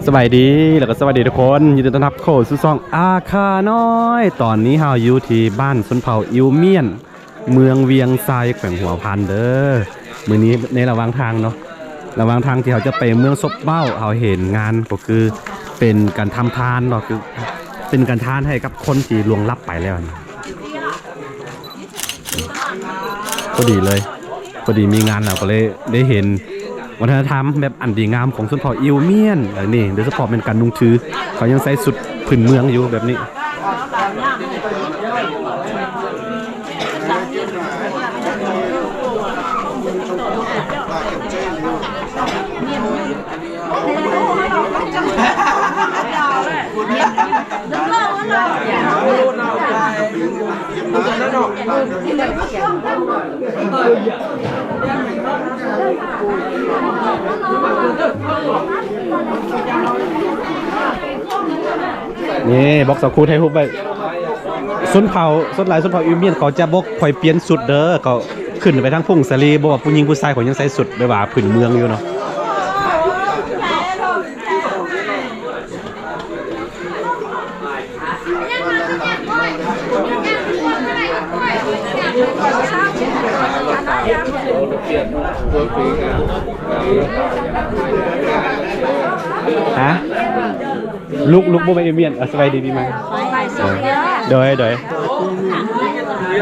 สวัสดีแล้วก็สวัสดีทุกคนยินดีต้อนรับเข้าสู่ช่องอาคาน้อยตอนนี้เฮาอยู่ที่บ้านชนเผ่าอิวเมียนเมืองเวียงไซแขวงหัวพันเด้อมื้อนี้ในระหว่างทางเนาะระหว่างทางที่เขาจะไปเมืองซบเบ้าเขาเห็นงานก็คือเป็นการทำทานเนาะคือเป็นการทานให้กับคนที่ล่วงลับไปแล้วนะพอดีเลยพอดีมีงานเราก็เลยได้เห็นวัฒนธรรมแบบอันดีงามของชนเผ่าอิวเมียนนี่โดยเฉพาะเป็นการนุ่งถือเขายังใส่สุดพื้นเมืองอยู่แบบนี้นี่บอกสักครู่ไทยฮุบไปส้นเผาส้นลายส้นเผาอิวเมียนเขาจะบอกคอยเปลี่ยนสุดเด้อเขาขึ้นไปทั้งพุ่งสลีบอกว่าผู้หญิงผู้ชายเขายังใส่สุดไปว่าผืนเมืองอยู่เนาะฮะลูกโมเมนเมียนสบายดีดีไหมโดยอ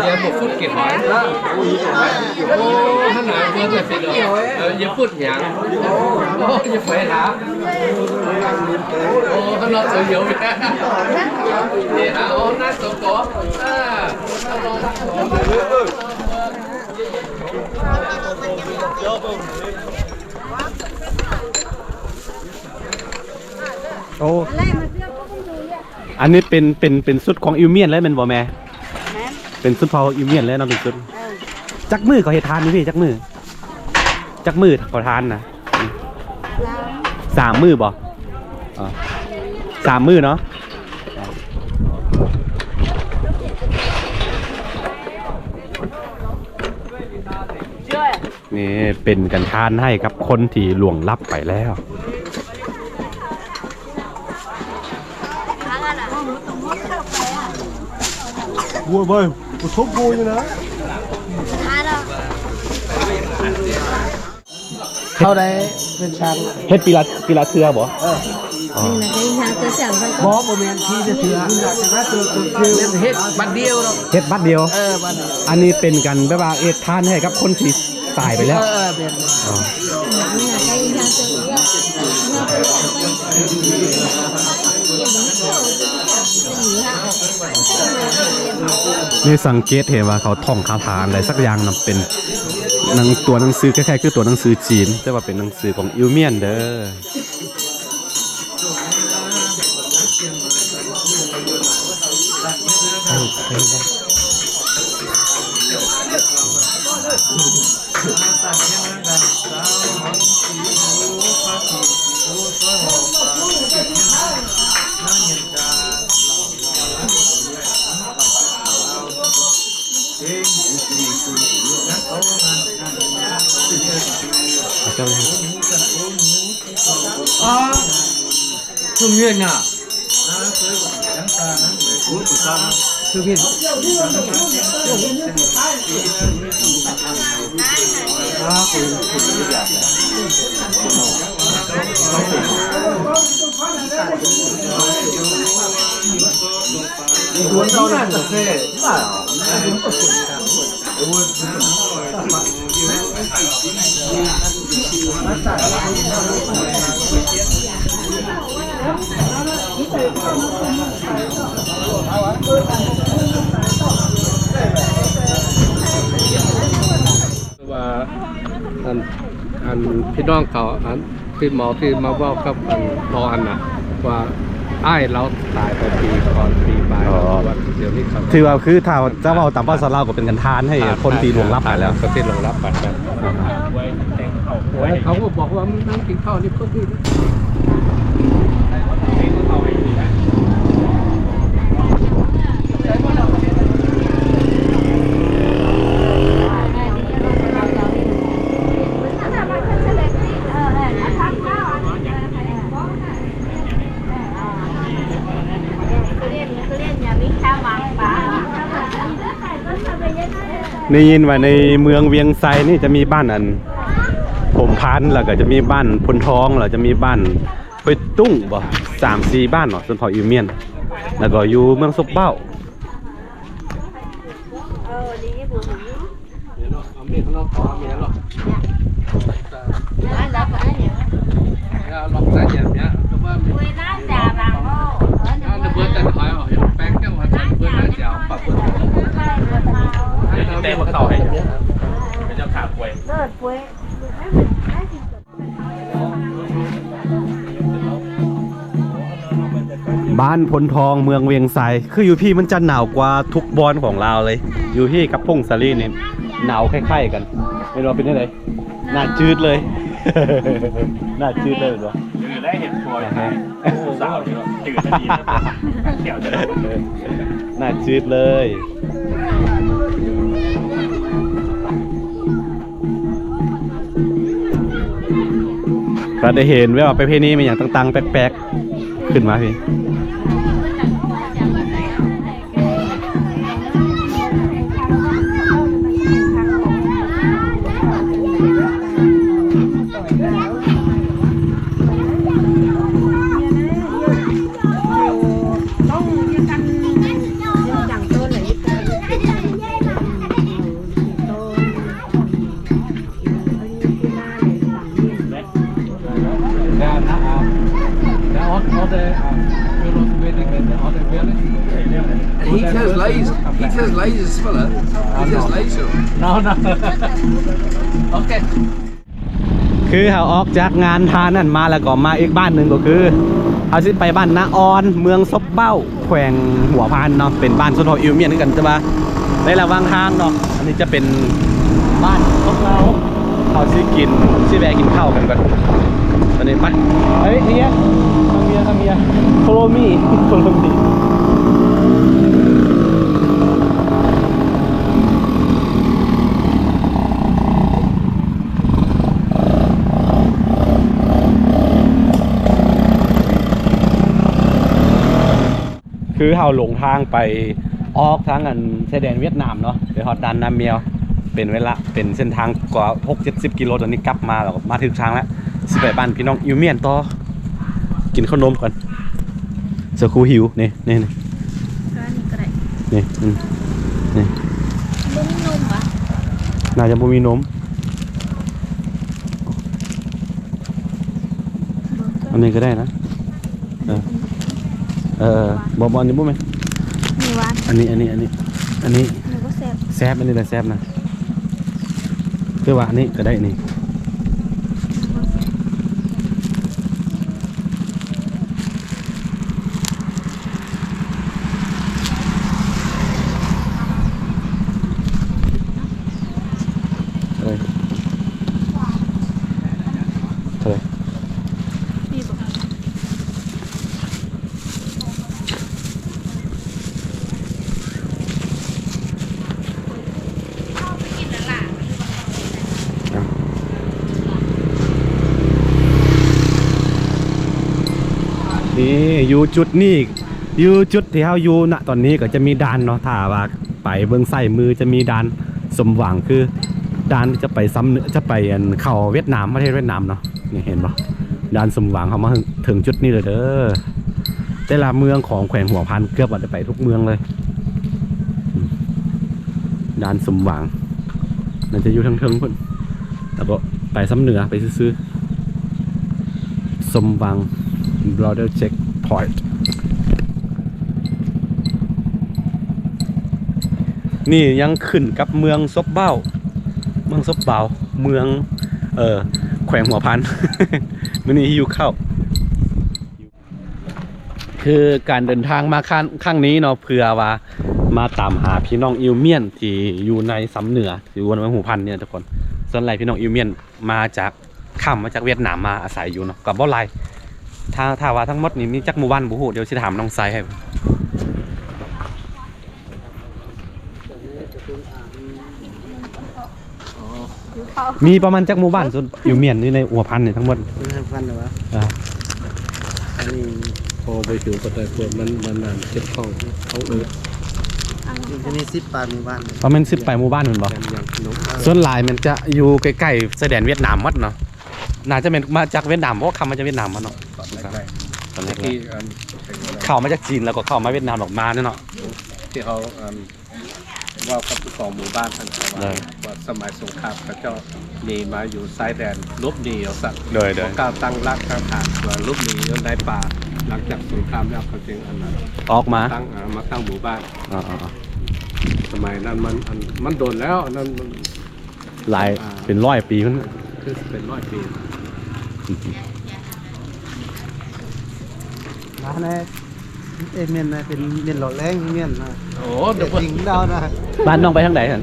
ย่าบอกพูดเก็บไว้โอ้ขนาดเมื่อแต่สิอย่าพูดอย่างโอ้อย่าไปถามโอ้ขนาดเสียวเนี่ยนี่นะโอ้น่าสงสารโอ้อันนี้เป็นสุดของอิวเมียนแล้วมันบ่แม่เป็นสุดพออิวเมียนแล้วเนาะเป็นสุดจักมือเขาเฮ็ดทานนี่พี่จักมือเขาทานนะ3 มือบ่3 มือเนาะนี่เป็นกันทานให้กับคนที่ล่วงลับไปแล้วบัวเบย์กูทุบบัวอยู่นะเขาได้เป็นช้างเฮ็ดปีละเทือบ่บอสโมเมนต์ที่จะเถื่อเฮ็ดบัดเดียวเนาะเฮ็ดบัดเดียวบัดเดียวอันนี้เป็นกันแบบว่าเอ็ดทานให้กับคนที่ตายไปแล้วเป็นนี่สังเกตเห็นว่าเขาท่องคาถาอะไรสักอย่างนะเป็นตัวหนังสือคล้ายๆคือตัวหนังสือจีนแต่ว่าเป็นหนังสือของอิวเมียนเด้ชุ่มเย็นอ่ะคือพี่ตัวเจ้าหน้าจะเคยว่าอันพี่น้องเขาอันที่หมอที่มาว่ากับอันพออันน่ะว่าอ้ายเราตายไปปีก่อนปีปลายวันเดี๋ยวนี้เขาถือว่าคือถ้าเจ้าเอาตามภาษาลาวก็เป็นกันทานให้คนที่ล่วงลับไปแล้วก็ที่ล่วงลับไปเขาก็บอกว่านั่งกินข้าวนี่เพื่อที่ เ ได้ยินว่าในเมืองเวียงไซนี่จะมีบ้านอันผมพันแล้วก็จะมีบ้านพลทองแล้วจะมีบ้านห้วยตุ้งบ่3-4บ้านเนาะชนเผ่าอิวเมียนแล้วก็อยู่เมืองซบเบ้าเต้มาเข้าให้เป็นเจ้าขาป่วยบ้านพลทองเมืองเวียงไซคืออยู่พี่มันจะหนาวกว่าทุกบอนของเราเลยอยู่ที่กับพงสาลีนี่หนาวคล้ายๆกันไม่รู้เป็นยังไงหน้าจืดเลย หน้าจืดเลยเหรอจืดได้เห็นป่วยสาวจืดดีนะเขียวจะหน้าจืดเลยก็ได้เห็นว่าประเพณีมันอย่างต่างๆแปลกๆขึ้นมาพี่He says laser. He says laser spiller. He says laser. No. Okay. คือเขาออกจากงานทานนั่นมาแล้วก็มาอีกบ้านหนึ่งก็คือเขาสิไปบ้านนาออนเมืองซบเบ้าแขวงหัวพานเนาะเป็นบ้านชนเผ่าอิวเมียนกันใช่ปะในระหว่างทางเนาะอันนี้จะเป็นบ้านของเราเขาซื้อกินซื้อแวะกินข้าวกันก่อนตอนนี้ไปเฮ้ยเฮียทำเมียfollow me คือเราหลงทางไปออกทางอันชายแดนเวียดนามเนาะไปฮอดดันน้ำเมียวเป็นเวลาเป็นเส้นทางกว่า 6-70 กิโลตอนนี้กลับมาแล้วมาถึงทางแล้วสิไปบ้านพี่น้องอิวเมียนต่อกินขนมก่อนเสือคูหิวนี่นี่น่าจะบ่มีนมอันนี้ก็ได้นะบอลนี่บุ้มไหมมีวันอันนี้ก็แซบอันนี้แหละแซบนะคือว่าอันนี้ก็ได้นี่นี่อยู่จุดนี้อยู่จุดที่เขาอยู่ณตอนนี้ก็จะมีด่านเนาะถ้าว่าไปเบื้องใส่มือจะมีด่านสมหวังคือด่านที่จะไปจะไปเข้าเวียดนามประเทศเวียดนามเนาะนี่เห็นปะด่านสมหวังเขามาถึงจุดนี้เลยเด้อแต่ละเมืองของแขวงหัวพันเกือบว่าจะไปทุกเมืองเลยด่านสมหวังมันจะอยู่ทางเทิงพุ่นแล้วก็ไปซ้ำเหนือไปซื้อสมหวังBorder Checkpoint นี่ยังขึ้นกับเมืองซบเบ้าเมืองแขวงหัวพัน มื่อนี้อยู่เข้าคือการเดินทางมาข้างนี้เนาะเพื่อว่ามาตามหาพี่น้องอิวเมียนที่อยู่ในสำเหนือที่อยู่ในเมืองหัวพันเนี่ยทุกคนส่วนใหญ่พี่น้องอิวเมียนมาจากข้ามมาจากเวียดนามมาอาศัยอยู่เนาะกับบ่ไรถ้าว่าทั้งหมดนี่มีจักหมู่บ้านบุหูเดี๋ยวสิถามน้องไซให้มีประมาณจักหมู่บ้านส่วนอยู่เมียนนี่ในหัวพันนี่ทั้งหมดพันเหรอวะอันนี้พอไปถึงก็ได้ปวดมันเจ็บท้อง อยู่ที่นี่18หมู่บ้าน ประมาณ10ไปหมู่บ้านเหมือนบ่ส่วนหลายมันจะอยู่ใกล้ๆชายแดนเวียดนามหมดเนาะน่าจะเป็นมาจากเวียดนามเพราะว่าคำมาจากเวียดนามมาเนาะตอนแรก ที่ เข้ามาจากจีนแล้วก็เข้ามาเวียดนามออกมาเนาะ ที่เขาว่ากับผู้กองหมู่บ้านท่านเขาว่าสมัยสงครามพระเจ้ามีมาอยู่ชายแดนลบหนีเอาสัก โดย ก้าวตั้งรักตั้งฐานว่าลบหนีอยู่ในป่าหลังจากสงครามแล้วเขาจึงอันนั้น ออกมา มาตั้งหมู่บ้าน อ๋อ สมัยนั้นมันโดนแล้วนั่นมัน หลายเป็น100 ปีมัน คือเป็น100 ปี ร้านนี้เมียนนะเป็นเมียนหล่อแรงเมียนนะ โอ้ เด็ เดี๋ยว กหญิงดาวนะ บ้านน้องไปทางไหนท่าน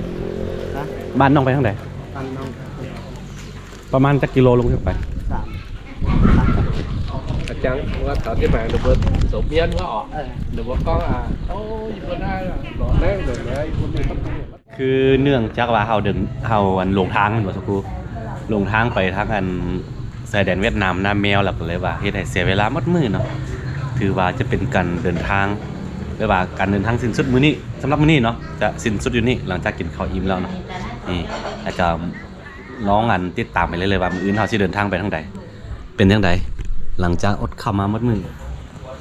นะ บ้านน้องไปทางไหน อันน้อง ประมาณจักกิโลลงขึ้นไป อาจารย์ว่าเขาที่มาเดี๋ยวเบิร์ดสมเมียนว่าออกเดี๋ยวว่าก้องโอ้ยบ่ได้หรอกหล่อแรงเลยนะคุณไม่ต้อง คือเนื่องจากว่าเฮาอันหลงทางมันบ่สักครู่หลงทางไปทางอันชายแดนเวียดนามนาแมวแล้วก็เลยว่าเฮ็ดให้เสียเวลาหมดมื้อเนาะถือว่าจะเป็นการเดินทางหรือว่าการเดินทางสิ้นสุดมื้อนี้สำหรับมื้อนี้เนาะจะสิ้นสุดอยู่นี่หลังจากกินข้าวอิ่มแล้วเนาะนี่อาจจะน้องอันติดตามไปเลยว่ามื้ออื่นเฮาสิเดินทางไปทางใดเป็นจังไดหลังจากอดข้าวมาหมดมื้อ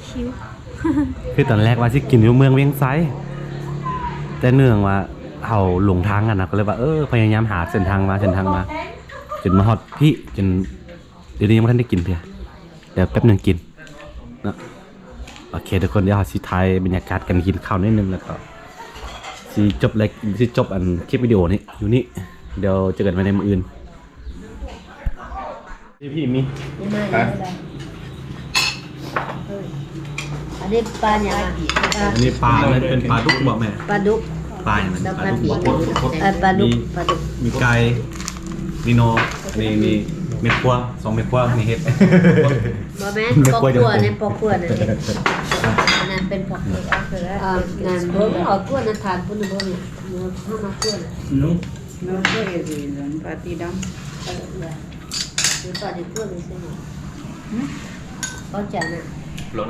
ชิว คือตอนแรกว่าสิกินอยู่เมืองเวียงไซแต่เนื่องว่าเฮาหลงทางกันนะก็เลยว่าพยายามหาเส้นทางมาจนมาฮอดพี่จนเดี๋ยวนี้ยังไม่ทันได้กินเพียเดี๋ยวแป๊บหนึงกินเนาะโอเคทุกคนเดี๋ยวเราสิถ่ายบรรยากาศกันกินข้าวนิดนึงแล้วก็สิจบอันคลิปวิดีโอนี้อยู่นี่เดี๋ยวเจอกันใหม่ในมื้ออื่นพี่มี ฮะ อันนี้ปลาอย่าง อันนี้ปลามันเป็นปลาดุกบ่แม่ ปลาดุก ปลาอย่างนั้น แล้ว ป ป ลา ลา ดุก ปี บ่ ปลาดุกปลาดุก มีไก่มีโนนี่มีเม็ดกัว2เม็ดกัวนี่เฮ็ด บ่แม่นปอกกัวเนี่ยปอกกัวเนี่ยอันนั้นเป็นปอกกัวงานบ่เอากัวนั้นทานพุ่นบ่นี่เฮามากัวน่ะ No puede ser, patita. หรือปลาดิบกัวนี่ใช่มั้ยเขาจะน่ะ ร้อน